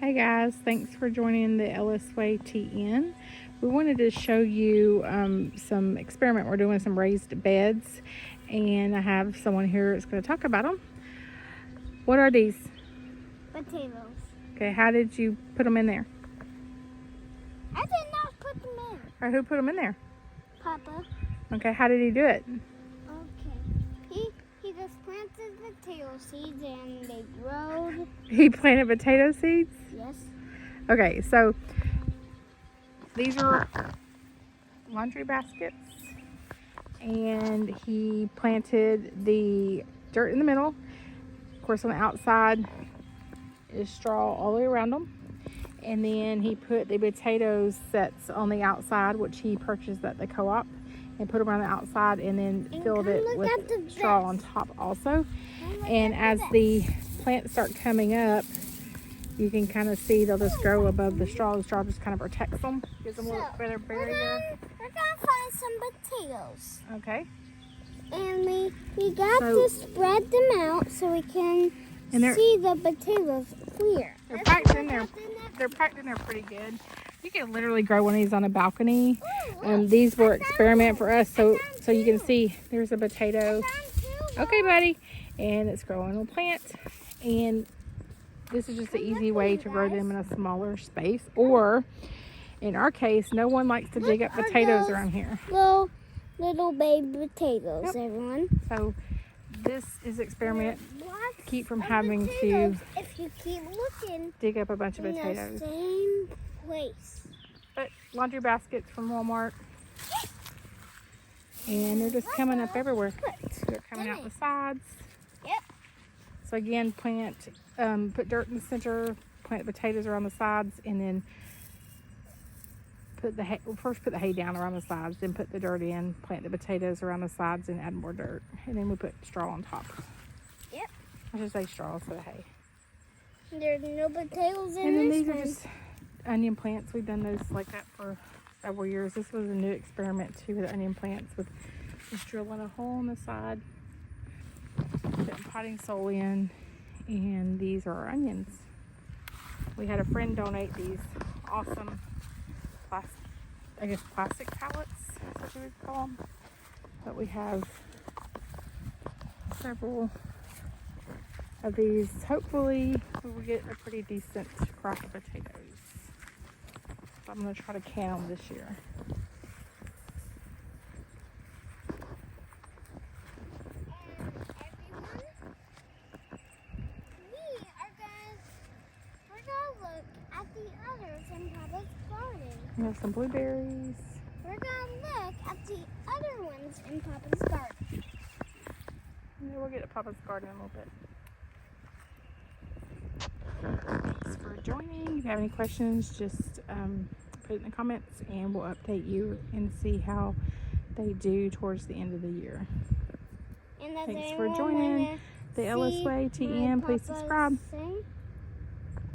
Hey guys, thanks for joining the Ellis Way TN. We wanted to show you some experiment. We're doing some raised beds, and I have someone here that's going to talk about them. What are these? Potatoes. Okay, how did you put them in there? I did not put them in. Or who put them in there? Papa. Okay, how did he do it? Okay. He just planted potato seeds and they growed. He planted potato seeds? Yes. Okay, so these are laundry baskets, and he planted the dirt in the middle. Of course, on the outside is straw all the way around them, and then he put the potato sets on the outside, which he purchased at the co-op, and put them around the outside, and then filled it with straw on top also. And as the plants start coming up, you can kind of see they'll just grow above the straw. The straw just kind of protects them, gives them a little better barrier. We're gonna find some potatoes. Okay. And we got to spread them out so we can see the potatoes clear. They're packed in there. They're packed in there pretty good. You can literally grow one of these on a balcony. These were experiment for us, so you can see there's a potato. Okay, buddy. And it's growing a plant. And this is just an easy way to grow them in a smaller space. Or, in our case, no one likes to dig up potatoes around here. Little baby potatoes, everyone. So this is experiment to keep from having to if you keep looking dig up a bunch of potatoes. The same place. But laundry baskets from Walmart. And they're just coming up everywhere. They're coming out the sides. Yep. So again, put dirt in the center, plant potatoes around the sides, and then put the hay, first put the hay down around the sides, then put the dirt in, plant the potatoes around the sides, and add more dirt. And then we put straw on top. Yep. I should say straw instead of hay. There's no potatoes in and then this these one. are just onion plants. We've done those like that for several years. This was a new experiment too with onion plants, with just drilling a hole on the side, putting potting soil in, and these are our onions. We had a friend donate these awesome plastic pallets, is what you would call them. But we have several of these. Hopefully we will get a pretty decent crop of potatoes. So I'm going to try to can them this year. We have some blueberries. We're going to look at the other ones in Papa's garden. And then we'll get to Papa's garden in a little bit. Thanks for joining. If you have any questions, just put it in the comments, and we'll update you and see how they do towards the end of the year. Thanks for joining the Ellis Way TN. Please subscribe.